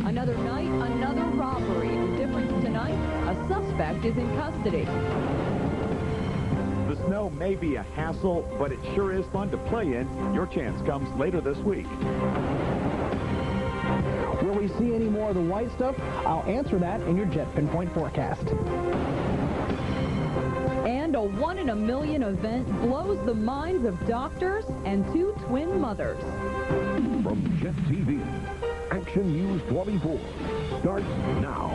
Another night, another robbery. The difference tonight, a suspect is in custody. The snow may be a hassle, but it sure is fun to play in. Your chance comes later this week. Will we see any more of the white stuff? I'll answer that in your Jet Pinpoint forecast. And a 1 in a million event blows the minds of doctors and two twin mothers. From Jet TV, Action News 24 starts now.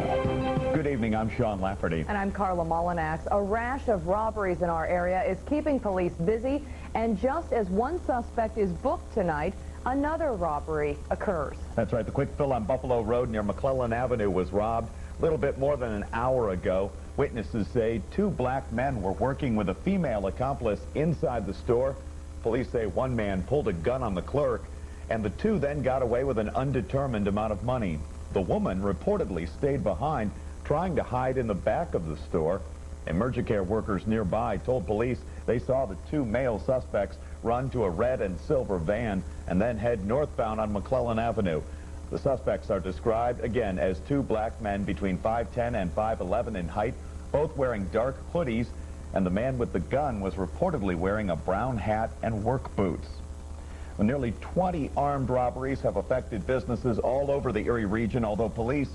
Good evening, I'm Sean Lafferty. And I'm Carla Mullinax. A rash of robberies in our area is keeping police busy, and just as one suspect is booked tonight, another robbery occurs. That's right, the quick fill on Buffalo Road near McClellan Avenue was robbed a little bit more than an hour ago. Witnesses say two black men were working with a female accomplice inside the store. Police say one man pulled a gun on the clerk, and the two then got away with an undetermined amount of money. The woman reportedly stayed behind, trying to hide in the back of the store. Emergicare workers nearby told police they saw the two male suspects run to a red and silver van and then head northbound on McClellan Avenue. The suspects are described, again, as two black men between 5'10 and 5'11 in height, both wearing dark hoodies, and the man with the gun was reportedly wearing a brown hat and work boots. Well, nearly 20 armed robberies have affected businesses all over the Erie region, although police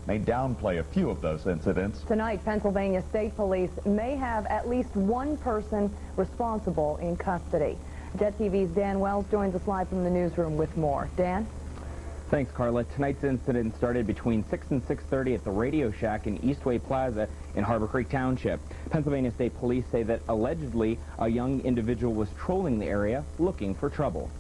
may downplay a few of those incidents. Tonight, Pennsylvania State Police may have at least one person responsible in custody. Jet TV's Dan Wells joins us live from the newsroom with more. Dan? Thanks, Carla. Tonight's incident started between 6 and 6:30 at the Radio Shack in Eastway Plaza in Harbor Creek Township. Pennsylvania State Police say that allegedly a young individual was trolling the area looking for trouble.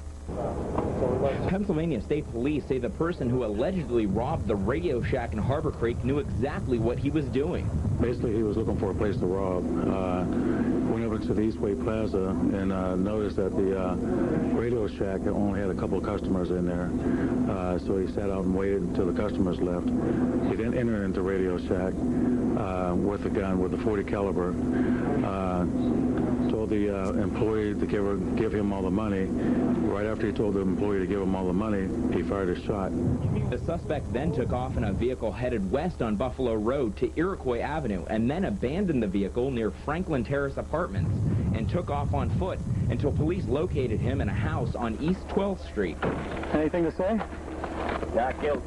Pennsylvania State Police say the person who allegedly robbed the Radio Shack in Harbor Creek knew exactly what he was doing. Basically, he was looking for a place to rob. Went over to the Eastway Plaza and noticed that the Radio Shack only had a couple of customers in there. So he sat out and waited until the customers left. He then entered into Radio Shack with a gun, with a .40 caliber. Told the employee to give him all the money. Right after he told the employee to give him all the money, he fired a shot. The suspect then took off in a vehicle headed west on Buffalo Road to Iroquois Avenue and then abandoned the vehicle near Franklin Terrace Apartments and took off on foot until police located him in a house on East 12th Street. Anything to say? Not guilty.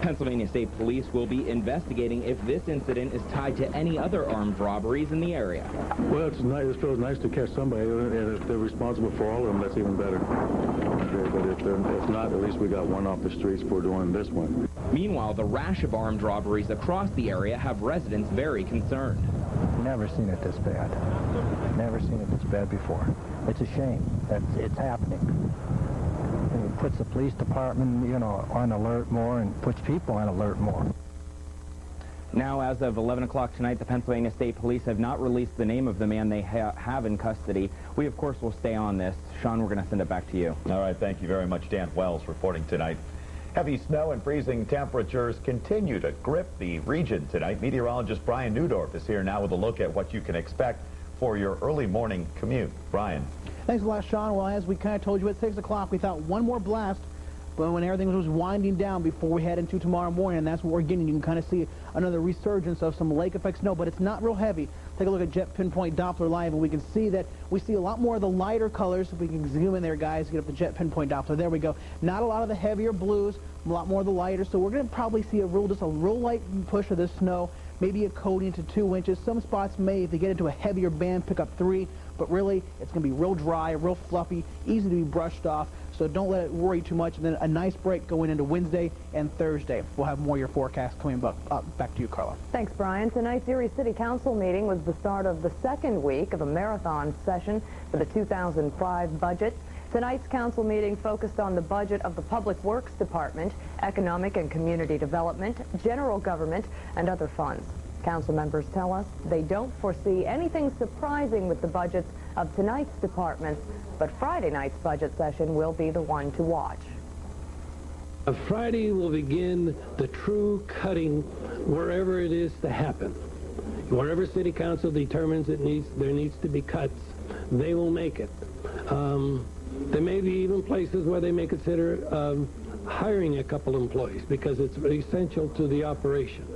Pennsylvania State Police will be investigating if this incident is tied to any other armed robberies in the area. Well, it's nice. It feels nice to catch somebody, and if they're responsible for all of them, that's even better. But if not, at least we got one off the streets for doing this one. Meanwhile, the rash of armed robberies across the area have residents very concerned. Never seen it this bad. Never seen it this bad before. It's a shame that it's happening. It puts the police department, on alert more and puts people on alert more. Now, as of 11 o'clock tonight, the Pennsylvania State Police have not released the name of the man they have in custody. We, of course, will stay on this. Sean, we're going to send it back to you. All right, thank you very much. Dan Wells reporting tonight. Heavy snow and freezing temperatures continue to grip the region tonight. Meteorologist Brian Newdorf is here now with a look at what you can expect for your early morning commute. Brian. Thanks a lot, Sean. Well, as we kind of told you at 6 o'clock, we thought one more blast, but when everything was winding down before we head into tomorrow morning, and that's what we're getting. You can kind of see another resurgence of some lake effect snow, but it's not real heavy. Take a look at Jet Pinpoint Doppler Live, and we can see that we see a lot more of the lighter colors. If we can zoom in there, guys, get up the Jet Pinpoint Doppler. There we go. Not a lot of the heavier blues, a lot more of the lighter, so we're going to probably see just a real light push of this snow, maybe a coating to 2 inches. Some spots may, if they get into a heavier band, pick up 3. But really, it's going to be real dry, real fluffy, easy to be brushed off. So don't let it worry too much. And then a nice break going into Wednesday and Thursday. We'll have more of your forecast coming back to you, Carla. Thanks, Brian. Tonight's Erie City Council meeting was the start of the second week of a marathon session for the 2005 budget. Tonight's council meeting focused on the budget of the Public Works Department, Economic and Community Development, General Government, and other funds. Council members tell us they don't foresee anything surprising with the budgets of tonight's departments, but Friday night's budget session will be the one to watch. Friday will begin the true cutting wherever it is to happen. Wherever City Council determines there needs to be cuts, they will make it. There may be even places where they may consider hiring a couple employees because it's essential to the operation.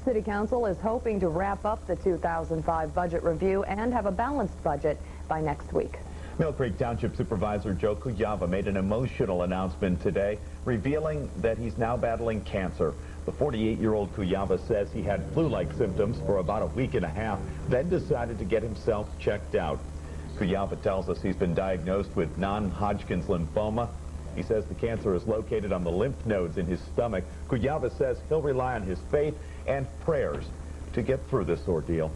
City Council is hoping to wrap up the 2005 budget review and have a balanced budget by next week. Mill Creek Township Supervisor Joe Kuyava made an emotional announcement today, revealing that he's now battling cancer. The 48-year-old Kuyava says he had flu-like symptoms for about a week and a half, then decided to get himself checked out. Kuyava tells us he's been diagnosed with non-Hodgkin's lymphoma. He says the cancer is located on the lymph nodes in his stomach. Kuyava says he'll rely on his faith and prayers to get through this ordeal.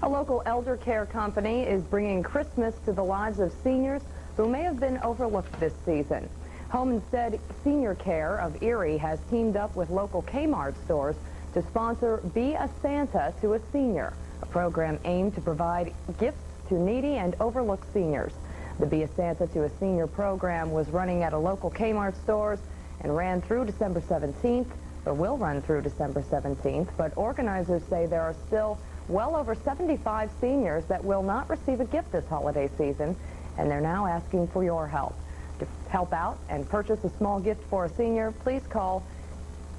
A local elder care company is bringing Christmas to the lives of seniors who may have been overlooked this season. Home Instead Senior Care of Erie has teamed up with local Kmart stores to sponsor Be a Santa to a Senior, a program aimed to provide gifts to needy and overlooked seniors. The Be a Santa to a Senior program was running at a local Kmart stores and ran through December 17th, or will run through December 17th, but organizers say there are still well over 75 seniors that will not receive a gift this holiday season, and they're now asking for your help. To help out and purchase a small gift for a senior, please call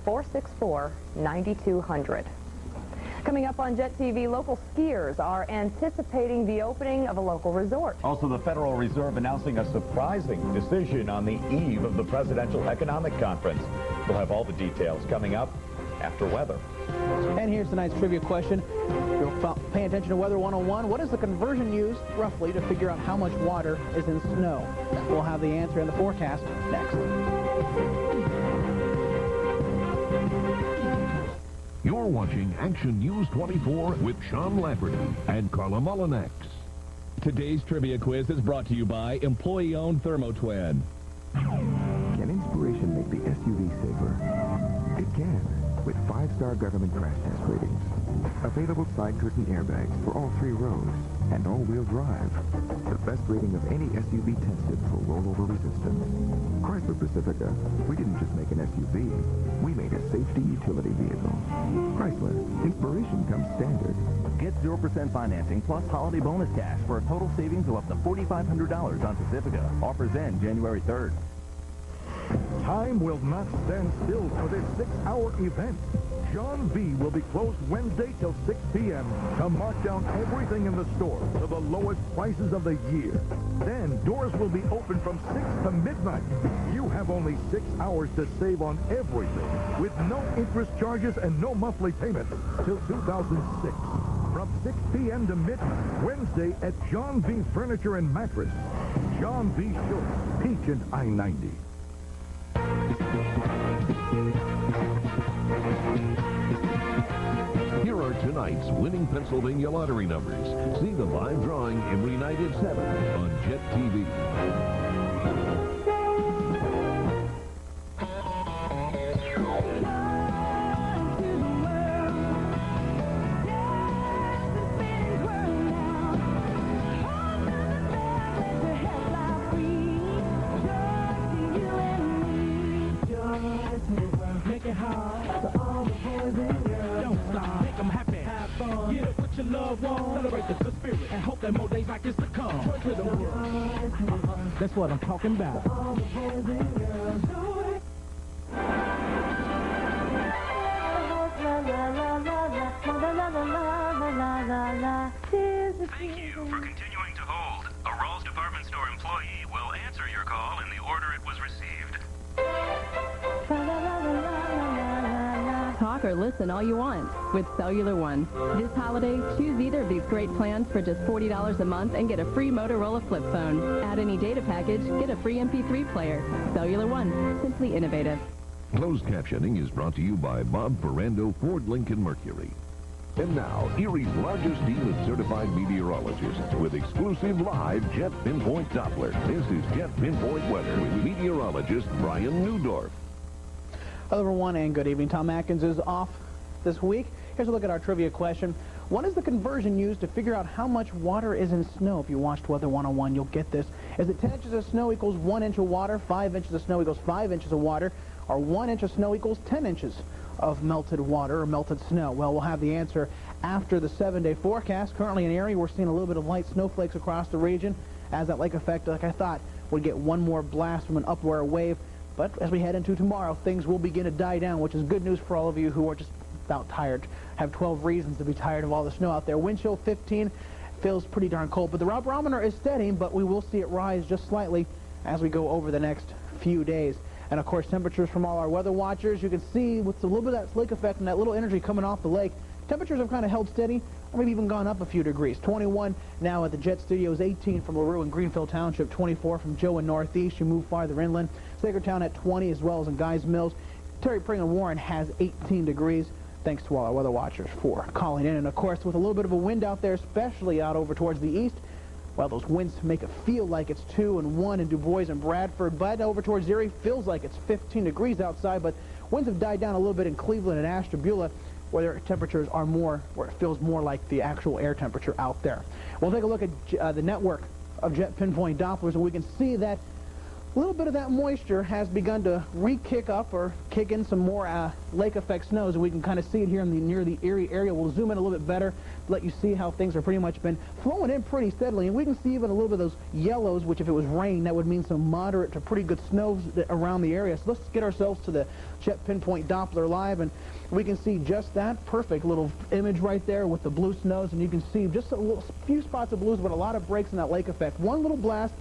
464-9200. Coming up on Jet TV, local skiers are anticipating the opening of a local resort. Also, the Federal Reserve announcing a surprising decision on the eve of the Presidential Economic Conference. We'll have all the details coming up after weather. And here's tonight's trivia question. You're paying attention to Weather 101. What is the conversion used, roughly, to figure out how much water is in snow? We'll have the answer in the forecast next. You're watching Action News 24 with Sean Lafferty and Carla Mullinax. Today's trivia quiz is brought to you by employee-owned Thermotwin. Can inspiration make the SUV safer? It can, with 5-star government crash test ratings. Available side curtain airbags for all 3 rows and all-wheel drive. The best rating of any SUV tested for rollover resistance. Chrysler Pacifica, we didn't just make an SUV, we made a safety utility vehicle. Chrysler, inspiration comes standard. Get 0% financing plus holiday bonus cash for a total savings of up to $4,500 on Pacifica. Offers end January 3rd. Time will not stand still for this 6-hour event. John B. will be closed Wednesday till 6 p.m. to mark down everything in the store to the lowest prices of the year. Then doors will be open from 6 to midnight. You have only 6 hours to save on everything with no interest charges and no monthly payment till 2006. From 6 p.m. to midnight, Wednesday at John B. Furniture and Mattress. John B. Schultz, Peach and I-90. Here are tonight's winning Pennsylvania lottery numbers. See the live drawing every night at 7 on Jet TV. That's what I'm talking about. Thank you for continuing to hold. A Rawls department store employee will answer your call in the order it was received. Talk or listen all you want with Cellular One. This holiday, choose either of these great plans for just $40 a month and get a free Motorola flip phone. Add any data package, get a free MP3 player. Cellular One, simply innovative. Closed captioning is brought to you by Bob Ferrando Ford Lincoln Mercury. And now, Erie's largest team of certified meteorologists with exclusive live Jet Pinpoint Doppler. This is Jet Pinpoint Weather with meteorologist Brian Newdorf. Hello, everyone, and good evening. Tom Atkins is off this week. Here's a look at our trivia question. What is the conversion used to figure out how much water is in snow? If you watched Weather 101, you'll get this. Is it 10 inches of snow equals 1 inch of water, 5 inches of snow equals 5 inches of water, or 1 inch of snow equals 10 inches of melted water or melted snow? Well, we'll have the answer after the 7-day forecast. Currently in Erie, we're seeing a little bit of light snowflakes across the region as that lake effect, like I thought, would get one more blast from an upward wave But as we head into tomorrow, things will begin to die down, which is good news for all of you who are just about tired. Have 12 reasons to be tired of all the snow out there. Wind chill 15, feels pretty darn cold. But the barometer is steady, but we will see it rise just slightly as we go over the next few days. And, of course, temperatures from all our weather watchers. You can see with a little bit of that lake effect and that little energy coming off the lake, temperatures have kind of held steady, or maybe even gone up a few degrees. 21 now at the Jet Studios, 18 from LaRue and Greenfield Township, 24 from Joe in Northeast. You move farther inland. Sacredtown at 20 as well as in Guys Mills. Terry Pring and Warren has 18 degrees. Thanks to all our weather watchers for calling in. And, of course, with a little bit of a wind out there, especially out over towards the east, well, those winds make it feel like it's 2 and 1 in Du Bois and Bradford, but over towards Erie feels like it's 15 degrees outside, but winds have died down a little bit in Cleveland and Ashtabula, where their temperatures are more, where it feels more like the actual air temperature out there. We'll take a look at the network of jet pinpoint Dopplers, and we can see that a little bit of that moisture has begun to re-kick up or kick in some more lake effect snows, and we can kind of see it here in near the Erie area. We'll zoom in a little bit better, let you see how things are pretty much been flowing in pretty steadily, and we can see even a little bit of those yellows, which if it was rain, that would mean some moderate to pretty good snows around the area. So let's get ourselves to the Jet Pinpoint Doppler live, and we can see just that perfect little image right there with the blue snows, and you can see just a few spots of blues, but a lot of breaks in that lake effect. One little blast.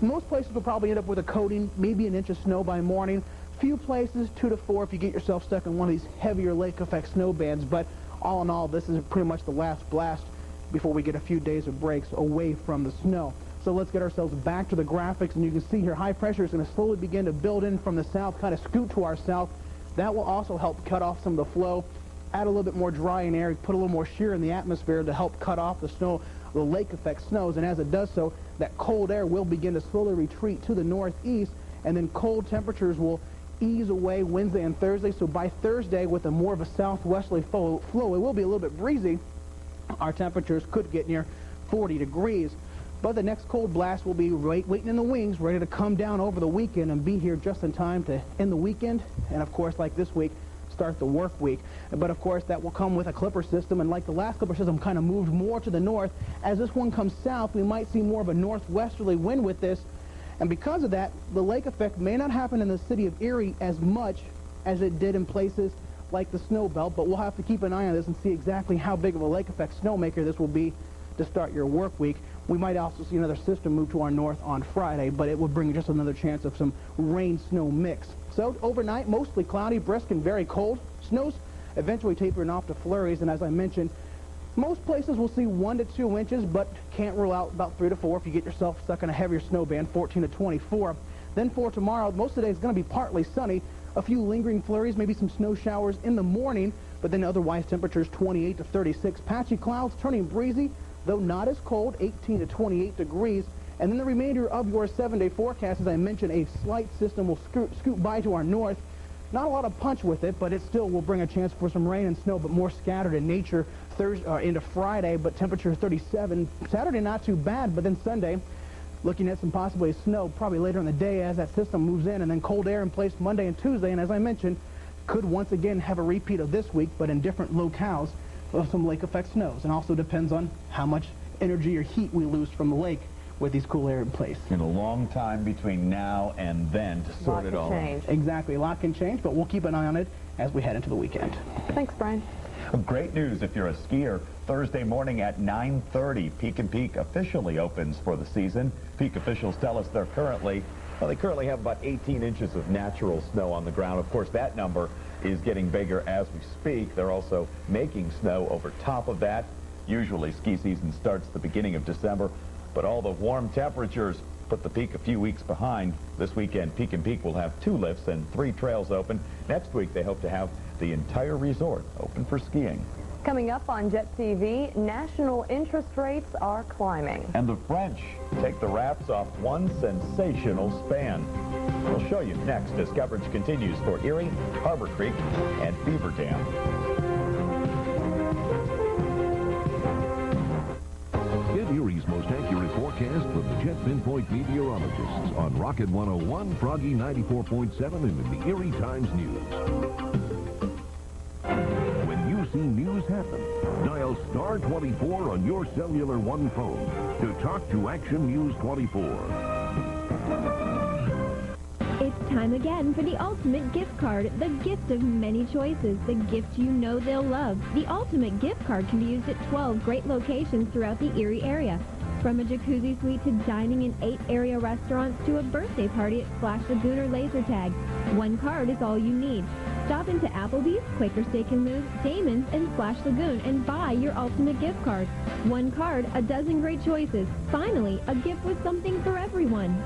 Most places will probably end up with a coating, maybe an inch of snow by morning. Few places, 2 to 4 if you get yourself stuck in one of these heavier lake effect snow bands. But all in all, this is pretty much the last blast before we get a few days of breaks away from the snow. So let's get ourselves back to the graphics, and you can see here high pressure is going to slowly begin to build in from the south, kind of scoot to our south. That will also help cut off some of the flow, add a little bit more drying air, put a little more shear in the atmosphere to help cut off the snow, the lake effect snows, and as it does so, that cold air will begin to slowly retreat to the northeast, and then cold temperatures will ease away Wednesday and Thursday. So by Thursday, with a more of a southwesterly flow, it will be a little bit breezy. Our temperatures could get near 40 degrees. But the next cold blast will be waiting in the wings, ready to come down over the weekend and be here just in time to end the weekend. And, of course, like this week, start the work week. But of course that will come with a clipper system, and like the last clipper system kind of moved more to the north, as this one comes south we might see more of a northwesterly wind with this, and because of that the lake effect may not happen in the city of Erie as much as it did in places like the snow belt, but we'll have to keep an eye on this and see exactly how big of a lake effect snowmaker this will be to start your work week. We might also see another system move to our north on Friday, but it would bring just another chance of some rain-snow mix. So overnight, mostly cloudy, brisk, and very cold. Snows eventually tapering off to flurries, and as I mentioned, most places will see 1 to 2 inches, but can't rule out about 3 to 4 if you get yourself stuck in a heavier snow band, 14 to 24. Then for tomorrow, most of the day is going to be partly sunny. A few lingering flurries, maybe some snow showers in the morning, but then otherwise temperatures 28 to 36. Patchy clouds turning breezy, though not as cold, 18 to 28 degrees. And then the remainder of your 7-day forecast, as I mentioned, a slight system will scoot by to our north. Not a lot of punch with it, but it still will bring a chance for some rain and snow, but more scattered in nature Thursday into Friday, but temperature 37. Saturday not too bad, but then Sunday, looking at some possibly snow probably later in the day as that system moves in, and then cold air in place Monday and Tuesday, and as I mentioned, could once again have a repeat of this week, but in different locales of some lake effect snows, and also depends on how much energy or heat we lose from the lake with these cool air in place. In a long time between now and then to sort it all out. Exactly, a lot can change, but we'll keep an eye on it as we head into the weekend. Thanks, Brian. Great news if you're a skier. Thursday morning at 9:30, Peak and Peak officially opens for the season. Peak officials tell us they currently have about 18 inches of natural snow on the ground. Of course, that number is getting bigger as we speak. They're also making snow over top of that. Usually ski season starts the beginning of December, but all the warm temperatures put the Peak a few weeks behind. This weekend, Peak and Peak will have 2 lifts and 3 trails open. Next week, they hope to have the entire resort open for skiing. Coming up on Jet TV, national interest rates are climbing. And the French take the wraps off one sensational span. We'll show you next as coverage continues for Erie, Harbor Creek, and Beaver Dam. Get Erie's most accurate forecast from the Jet Pinpoint meteorologists on Rocket 101, Froggy 94.7, and in the Erie Times News. When you see news happen, dial star 24 on your cellular one phone to talk to Action News 24. It's time again for the ultimate gift card, the gift of many choices, the gift you know they'll love. The ultimate gift card can be used at 12 great locations throughout the Erie area. From a jacuzzi suite to dining in 8 area restaurants to a birthday party at Splash Lagoon or Laser Tag, one card is all you need. Stop into Applebee's, Quaker Steak & Lube, Damon's, and Splash Lagoon and buy your ultimate gift card. One card, a dozen great choices. Finally, a gift with something for everyone.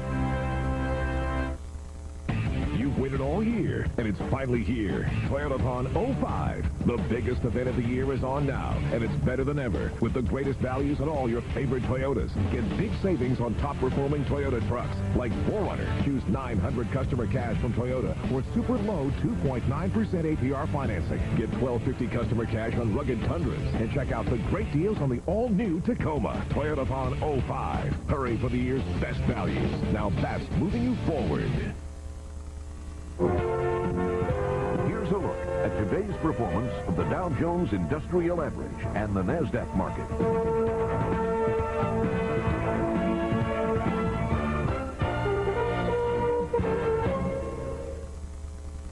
You've waited all year, and it's finally here. Toyotathon 05. The biggest event of the year is on now, and it's better than ever with the greatest values on all your favorite Toyotas. Get big savings on top-performing Toyota trucks, like 4Runner. Choose 900 customer cash from Toyota, or super low 2.9% APR financing. Get $12.50 customer cash on rugged Tundras, and check out the great deals on the all-new Tacoma. Toyotathon 05. Hurry for the year's best values. Now that's moving you forward. Here's a look at today's performance of the Dow Jones Industrial Average and the NASDAQ market.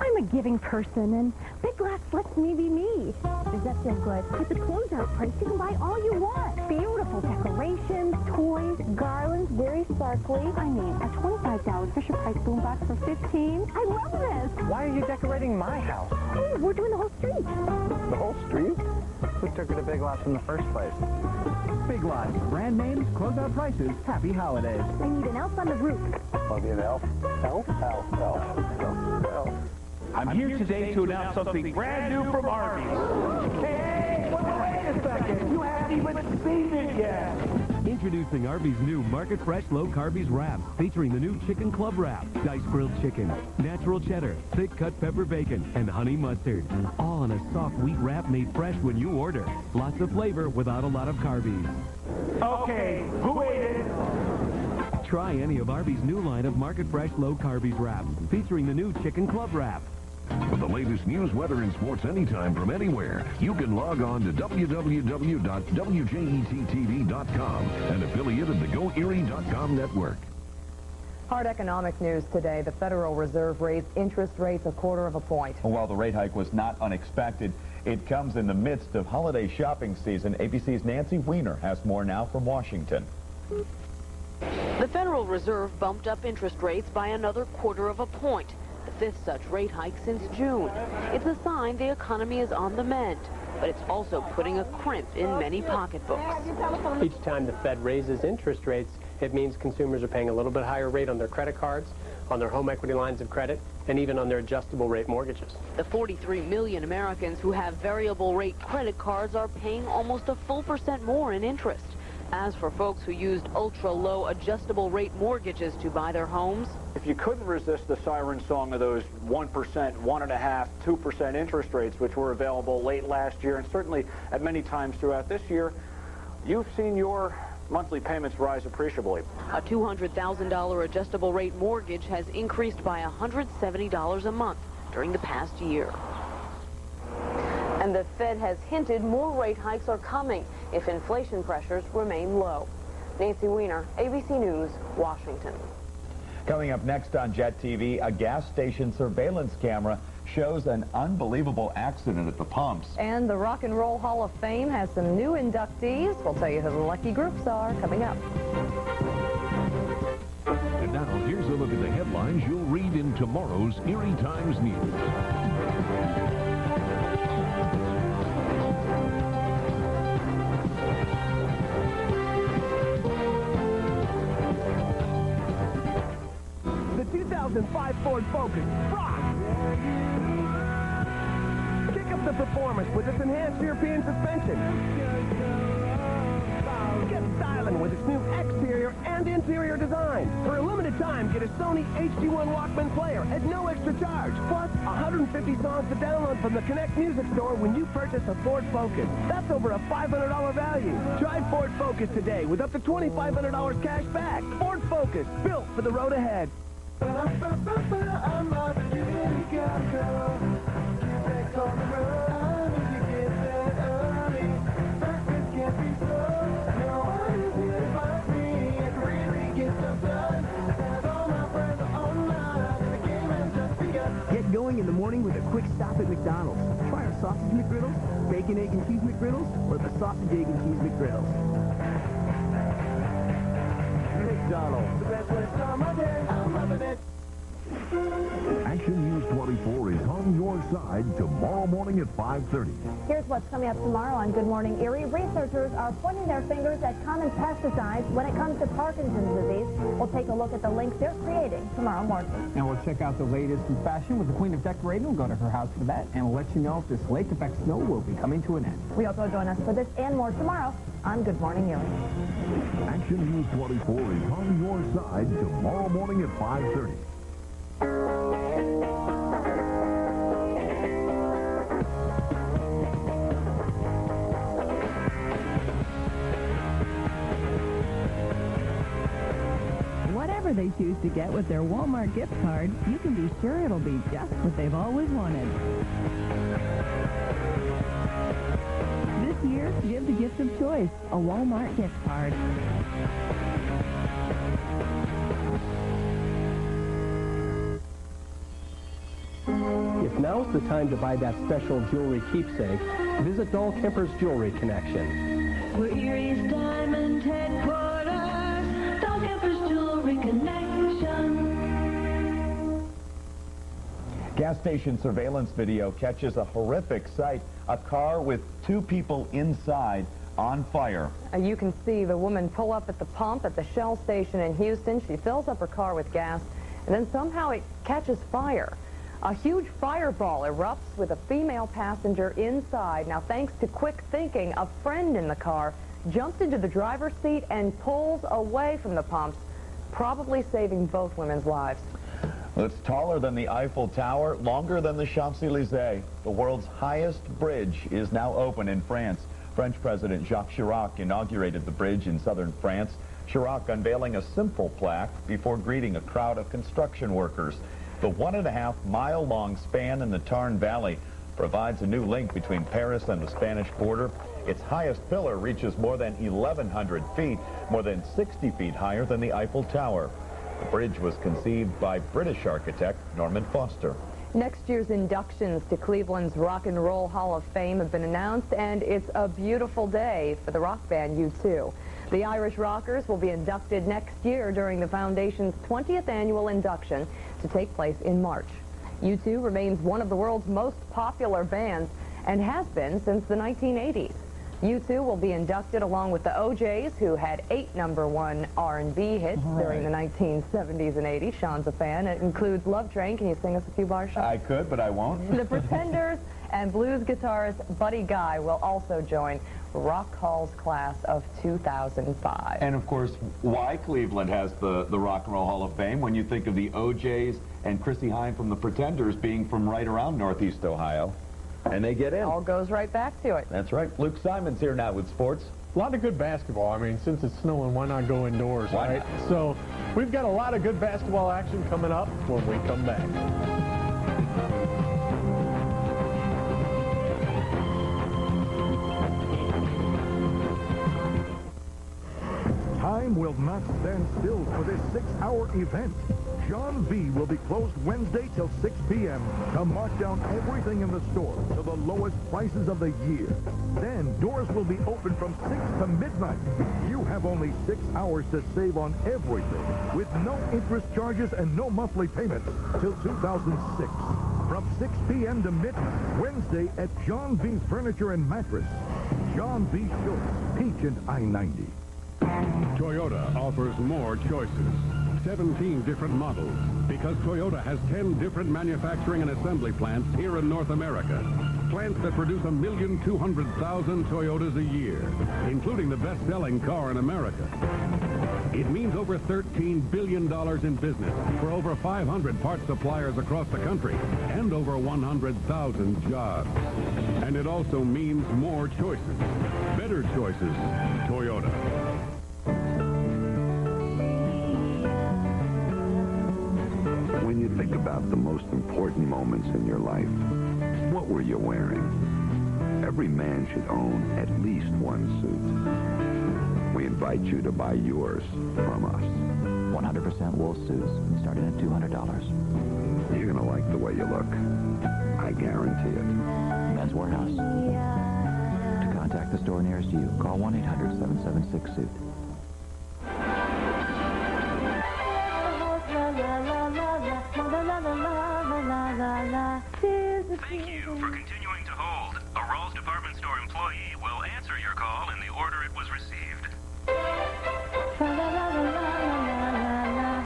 I'm a giving person, and Big Lots lets me be me. Does that feel good? With the closeout price, you can buy all you want. Beautiful decorations, toys, garlands, very sparkly. I mean, a $25 Fisher-Price boombox for $15. I love this. Why are you decorating my house? Oh, we're doing the whole street. The whole street? Who took her to Big Lots in the first place? Big Lots. Brand names, closeout prices. Happy holidays. I need an elf on the roof. I'll be an elf. Elf? Elf. Elf. Elf. Elf. I'm here today to announce something brand new from Arby's. Hey, wait a second. You haven't even seen it yet. Introducing Arby's new Market Fresh Low Carbies Wrap, featuring the new Chicken Club Wrap, diced grilled chicken, natural cheddar, thick cut pepper bacon, and honey mustard. All in a soft wheat wrap made fresh when you order. Lots of flavor without a lot of carbies. Okay, who ate it? Try any of Arby's new line of Market Fresh Low Carbies Wrap, featuring the new Chicken Club Wrap. For the latest news, weather, and sports anytime from anywhere, you can log on to www.wjettv.com, an affiliate of the GoErie.com network. Hard economic news today. The Federal Reserve raised interest rates 1/4 point. While the rate hike was not unexpected, it comes in the midst of holiday shopping season. ABC's Nancy Weiner has more now from Washington. The Federal Reserve bumped up interest rates by another 1/4 point. The 5th such rate hike since June. It's a sign the economy is on the mend, but it's also putting a crimp in many pocketbooks. Each time the Fed raises interest rates, it means consumers are paying a little bit higher rate on their credit cards, on their home equity lines of credit, and even on their adjustable rate mortgages. The 43 million Americans who have variable rate credit cards are paying almost a full % more in interest. As for folks who used ultra-low adjustable rate mortgages to buy their homes, if you couldn't resist the siren song of those 1%, 1.5%, 2% interest rates, which were available late last year and certainly at many times throughout this year, you've seen your monthly payments rise appreciably. A $200,000 adjustable rate mortgage has increased by $170 a month during the past year. And the Fed has hinted more rate hikes are coming if inflation pressures remain low. Nancy Weiner, ABC News, Washington. Coming up next on JET TV, a gas station surveillance camera shows an unbelievable accident at the pumps. And the Rock and Roll Hall of Fame has some new inductees. We'll tell you who the lucky groups are coming up. And now, here's a look at the headlines you'll read in tomorrow's Erie Times News. The 2005 Ford Focus rocks! Kick up the performance with its enhanced European suspension. Get styling with its new exterior and interior design. For a limited time, get a Sony HD1 Walkman player at no extra charge. Plus, 150 songs to download from the Connect Music Store when you purchase a Ford Focus. That's over a $500 value. Drive Ford Focus today with up to $2,500 cash back. Ford Focus, built for the road ahead. morning with a quick stop at McDonald's. Try our sausage McGriddles, bacon, egg, and cheese McGriddles, or the sausage, egg, and cheese McGriddles. McDonald's, the best way to start my day. I'm loving it. Action News 24 is on your side tomorrow morning at 5:30. Here's what's coming up tomorrow on Good Morning Erie. Researchers are pointing their fingers at common pesticides when it comes to Parkinson's disease. We'll take a look at the links they're creating tomorrow morning. And we'll check out the latest in fashion with the Queen of Decorating. We'll go to her house for that, and we'll let you know if this lake effect snow will be coming to an end. We also join us for this and more tomorrow on Good Morning Erie. Action News 24 is on your side tomorrow morning at 5:30. Whatever they choose to get with their Walmart gift card, you can be sure it'll be just what they've always wanted. This year, give the gift of choice, a Walmart gift card. If now's the time to buy that special jewelry keepsake, visit Noel Kemper's Jewelry Connection. We're Erie's diamond headquarters, Noel Kemper's Jewelry Connection. Gas station surveillance video catches a horrific sight. A car with two people inside on fire. You can see the woman pull up at the pump at the Shell station in Houston. She fills up her car with gas, and then somehow it catches fire. A huge fireball erupts with a female passenger inside. Now, thanks to quick thinking, a friend in the car jumped into the driver's seat and pulls away from the pumps, probably saving both women's lives. It's taller than the Eiffel Tower, longer than the Champs-Élysées. The world's highest bridge is now open in France. French President Jacques Chirac inaugurated the bridge in southern France. Chirac unveiling a simple plaque before greeting a crowd of construction workers. The 1.5-mile-long span in the Tarn Valley provides a new link between Paris and the Spanish border. Its highest pillar reaches more than 1,100 feet, more than 60 feet higher than the Eiffel Tower. The bridge was conceived by British architect Norman Foster. Next year's inductions to Cleveland's Rock and Roll Hall of Fame have been announced, and it's a beautiful day for the rock band U2. The Irish Rockers will be inducted next year during the Foundation's 20th annual induction to take place in March. U2 remains one of the world's most popular bands and has been since the 1980s. U2 will be inducted along with the O'Jays, who had 8 #1 R&B hits during the 1970s and 80s. Sean's a fan. It includes Love Train. Can you sing us a few bars, Sean? I could, but I won't. The Pretenders and blues guitarist Buddy Guy will also join Rock Hall's class of 2005. And, of course, why Cleveland has the Rock and Roll Hall of Fame when you think of the O'Jays and Chrissie Hynde from the Pretenders being from right around Northeast Ohio. And they get in. All goes right back to it. That's right. Luke Simon's here now with sports. A lot of good basketball. I mean, since it's snowing, why not go indoors, Why right? So we've got a lot of good basketball action coming up when we come back. Time will not stand still for this 6-hour event. John B. will be closed Wednesday till 6 p.m. to mark down everything in the store to the lowest prices of the year. Then doors will be open from 6 to midnight. You have only 6 hours to save on everything with no interest charges and no monthly payments till 2006. From 6 p.m. to midnight, Wednesday at John B. Furniture and Mattress. John B. Schultz, Peach and I-90. Toyota offers more choices. 17 different models, because Toyota has 10 different manufacturing and assembly plants here in North America. Plants that produce 1,200,000 Toyotas a year, including the best-selling car in America. It means over $13 billion in business for over 500 parts suppliers across the country and over 100,000 jobs. And it also means more choices, better choices. Toyota. When you think about the most important moments in your life, what were you wearing? Every man should own at least one suit. We invite you to buy yours from us. 100% wool suits starting at $200. You're going to like the way you look. I guarantee it. Men's Warehouse. To contact the store nearest you, call 1-800-776-SUIT. Thank you for continuing to hold. A Rawls department store employee will answer your call in the order it was received.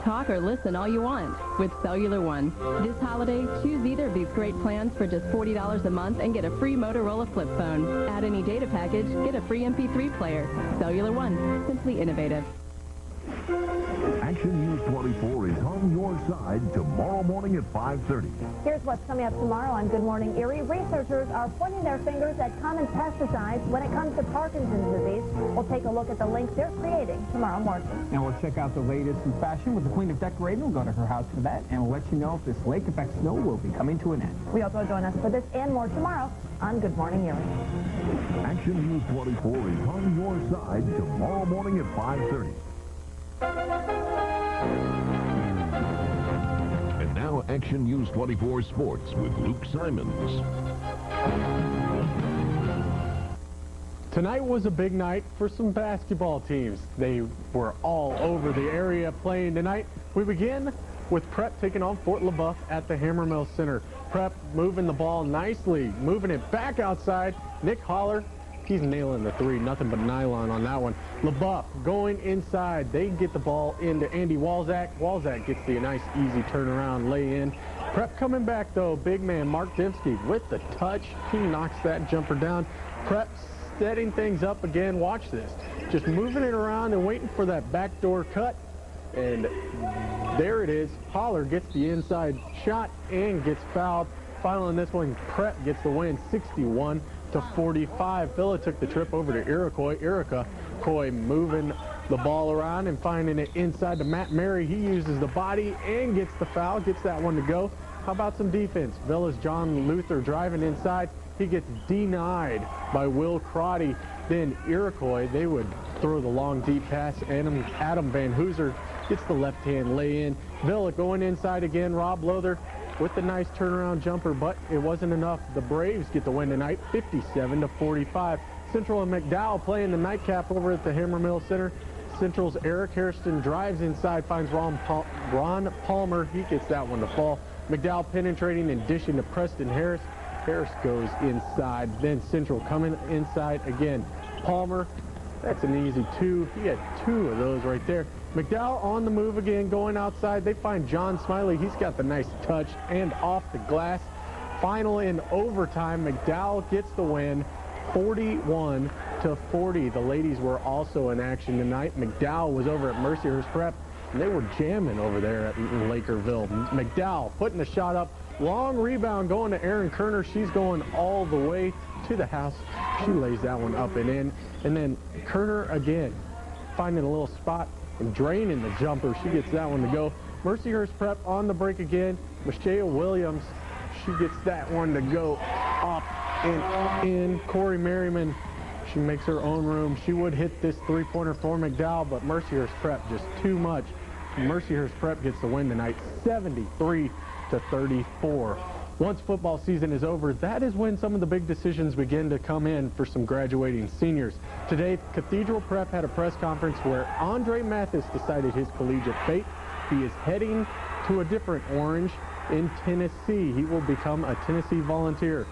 Talk or listen all you want with Cellular One. This holiday, choose either of these great plans for just $40 a month and get a free Motorola flip phone. Add any data package, get a free MP3 player. Cellular One, simply innovative. Action News 24 is on your side tomorrow morning at 5:30. Here's what's coming up tomorrow on Good Morning Erie. Researchers are pointing their fingers at common pesticides when it comes to Parkinson's disease. We'll take a look at the link they're creating tomorrow morning. And we'll check out the latest in fashion with the Queen of Decorating. We'll go to her house for that, and we'll let you know if this lake effect snow will be coming to an end. We also join us for this and more tomorrow on Good Morning Erie. Action News 24 is on your side tomorrow morning at 5:30. And now Action News 24 Sports with Luke Simons. Tonight was a big night for some basketball teams. They were all over the area playing tonight. We begin with Prep taking on Fort LaBeouf at the Hammermill Center. Prep moving the ball nicely, moving it back outside. Nick Holler, he's nailing the three, nothing but nylon on that one. LaBeouf going inside. They get the ball into Andy Walzak. Walzak gets the nice, easy turnaround, lay in. Prep coming back, though. Big man Mark Dembski with the touch. He knocks that jumper down. Prep setting things up again. Watch this. Just moving it around and waiting for that backdoor cut. And there it is. Holler gets the inside shot and gets fouled. Finally, in this one, Prep gets the win, 61-45. Villa took the trip over to Iroquois. Iroquois moving the ball around and finding it inside to Matt Mary. He uses the body and gets the foul, gets that one to go. How about some defense? Villa's John Luther driving inside. He gets denied by Will Crotty. Then Iroquois, they would throw the long, deep pass. Adam Van Hooser gets the left-hand lay-in. Villa going inside again. Rob Lother with the nice turnaround jumper, but it wasn't enough. The Braves get the win tonight, 57-45. Central and McDowell playing the nightcap over at the Hammermill Center. Central's Eric Hairston drives inside, finds Ron Palmer. He gets that one to fall. McDowell penetrating and dishing to Preston Harris. Harris goes inside. Then Central coming inside again. Palmer, that's an easy two. He had two of those right there. McDowell on the move again, going outside. They find John Smiley. He's got the nice touch and off the glass. Final in overtime, McDowell gets the win, 41-40. The ladies were also in action tonight. McDowell was over at Mercyhurst Prep, and they were jamming over there at Lakerville. McDowell putting the shot up. Long rebound going to Erin Kerner. She's going all the way to the house. She lays that one up and in. And then Kerner again, finding a little spot and draining the jumper. She gets that one to go. Mercyhurst Prep on the break again. Michelle Williams, she gets that one to go up and in. Corey Merriman, she makes her own room. She would hit this three-pointer for McDowell, but Mercyhurst Prep just too much. Mercyhurst Prep gets the win tonight, 73-34. Once football season is over, that is when some of the big decisions begin to come in for some graduating seniors. Today, Cathedral Prep had a press conference where Andre Mathis decided his collegiate fate. He is heading to a different orange in Tennessee. He will become a Tennessee Volunteer.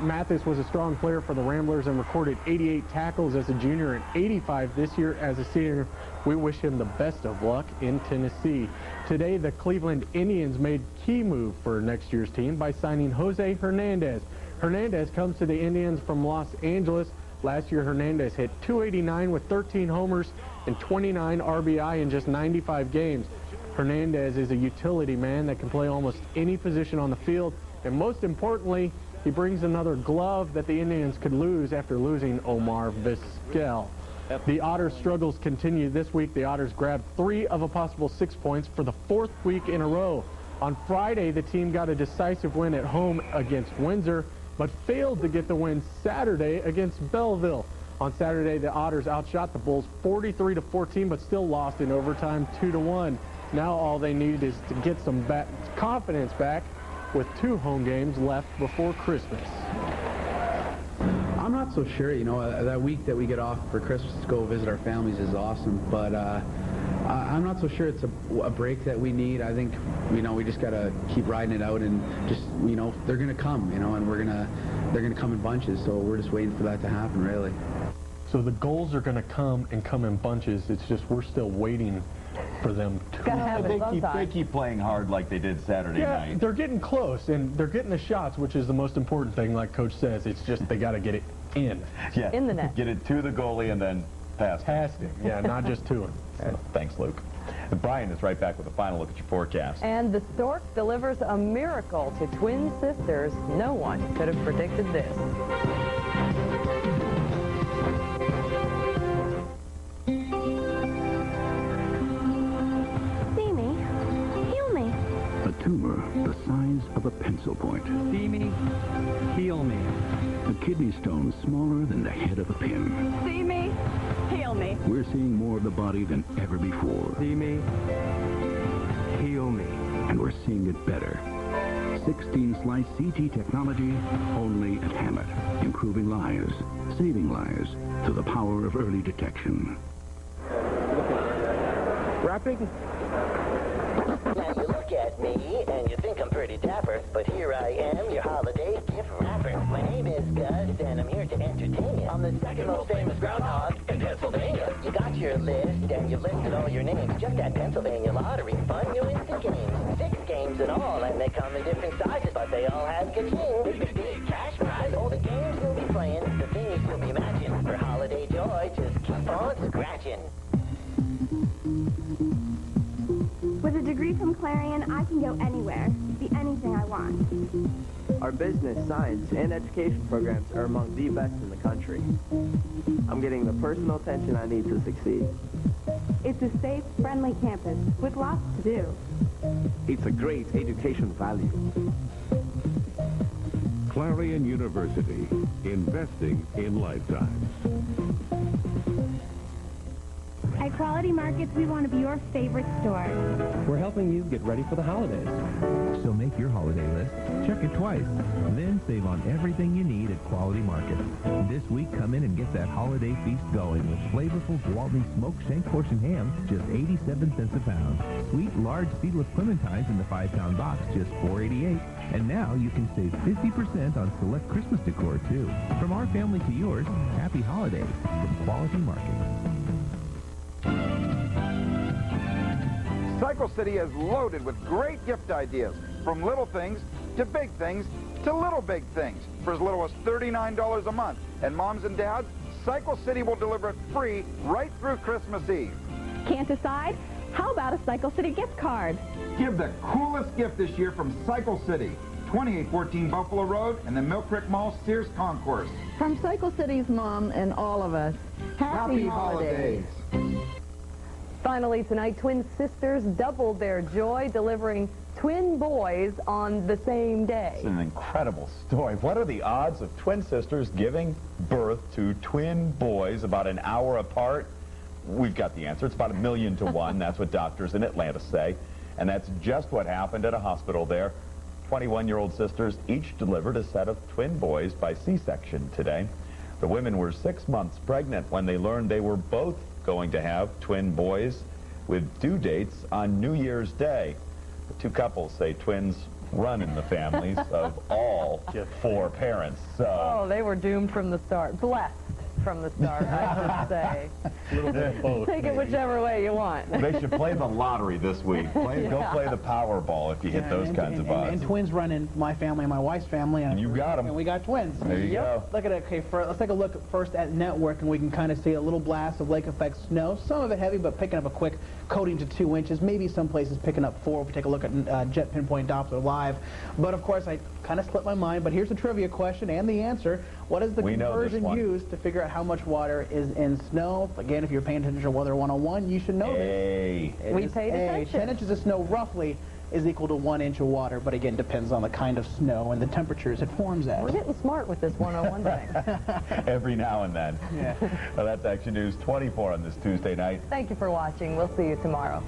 Mathis was a strong player for the Ramblers and recorded 88 tackles as a junior and 85 this year as a senior. We wish him the best of luck in Tennessee. Today, the Cleveland Indians made key move for next year's team by signing Jose Hernandez. Hernandez comes to the Indians from Los Angeles. Last year, Hernandez hit .289 with 13 homers and 29 RBI in just 95 games. Hernandez is a utility man that can play almost any position on the field, and most importantly, he brings another glove that the Indians could lose after losing Omar Vizquel. The Otters' struggles continue this week. The Otters grabbed 3 of a possible 6 points for the 4th week in a row. On Friday, the team got a decisive win at home against Windsor, but failed to get the win Saturday against Belleville. On Saturday, the Otters outshot the Bulls 43-14, but still lost in overtime 2-1. Now all they need is to get some confidence back with 2 home games left before Christmas. I'm not so sure. That week that we get off for Christmas to go visit our families is awesome, but I'm not so sure it's a break that we need. I think, we just got to keep riding it out and just, they're going to come, and they're going to come in bunches, so we're just waiting for that to happen, really. So the goals are going to come in bunches. It's just we're still waiting for them to. They keep playing hard like they did Saturday night. They're getting close, and they're getting the shots, which is the most important thing, like Coach says. It's just they got to get it in. Yeah. In the net. Get it to the goalie and then pass him. Yeah, not just to him. So, thanks, Luke. And Brian is right back with a final look at your forecast. And the stork delivers a miracle to twin sisters. No one could have predicted this. See me. Heal me. A tumor the size of a pencil point. See me, heal me. A kidney stone smaller than the head of a pin. See me. Heal me. We're seeing more of the body than ever before. See me, heal me. And we're seeing it better. 16-slice CT technology only at Hammett. Improving lives, saving lives through the power of early detection. Wrapping? Now you look at me and you think I'm pretty dapper, but here I am, your holiday gift wrapper. My name is Gus and I'm here to entertain you. I'm the second most famous groundhog in Pennsylvania. You got your list and you've listed all your names. Just that Pennsylvania lottery, fun new instant games. 6 games in all, and they come in different sizes, but they all have ka-ching. It's a big cash prize, all the games you'll be playing, the things you'll be matching. For holiday joy, just keep on scratching. With a degree from Clarion, I can go anywhere, be anything I want. Our business, science, and education programs are among the best in the country. I'm getting the personal attention I need to succeed. It's a safe, friendly campus with lots to do. It's a great education value. Clarion University, investing in lifetimes. At Quality Markets, we want to be your favorite store. We're helping you get ready for the holidays. So make your holiday list, check it twice, then save on everything you need at Quality Markets. This week, come in and get that holiday feast going with flavorful Gwaltney smoked shank portion ham, just 87 cents a pound. Sweet, large seedless clementines in the 5-pound box, just $4.88. And now you can save 50% on select Christmas decor, too. From our family to yours, happy holidays from Quality Markets. Cycle City is loaded with great gift ideas, from little things to big things to little big things, for as little as $39 a month. And moms and dads, Cycle City will deliver it free right through Christmas Eve. Can't decide? How about a Cycle City gift card? Give the coolest gift this year from Cycle City, 2814 Buffalo Road and the Mill Creek Mall Sears Concourse. From Cycle City's mom and all of us, happy holidays. Finally tonight, twin sisters doubled their joy, delivering twin boys on the same day. It's an incredible story. What are the odds of twin sisters giving birth to twin boys about an hour apart? We've got the answer. It's about 1,000,000 to 1. That's what doctors in Atlanta say. And that's just what happened at a hospital there. 21-year-old sisters each delivered a set of twin boys by C-section today. The women were 6 months pregnant when they learned they were both going to have twin boys with due dates on New Year's Day. The two couples say twins run in the families of all 4 parents. So. Oh, they were doomed from the start. Blessed from the start, I should say. A little bit of both. Take it whichever way you want. They should play the lottery this week. Go play the Powerball if you hit those kinds of odds. And twins run in my family and my wife's family. And you got them. And we got twins. There you go. Look at it. Okay, let's take a look first at network, and we can kind of see a little blast of lake effect snow. Some of it heavy, but picking up a quick coating to 2 inches. Maybe some places picking up 4 if we take a look at Jet Pinpoint Doppler Live. But, of course, I kind of slipped my mind. But here's the trivia question and the answer. What is the conversion used to figure out how much water is in snow? Again, if you're paying attention to Weather 101, you should know this. We paid attention. 10 inches of snow roughly is equal to 1 inch of water, but again, depends on the kind of snow and the temperatures it forms at. We're getting smart with this 101 thing. Every now and then. Yeah. Well, that's Action News 24 on this Tuesday night. Thank you for watching. We'll see you tomorrow.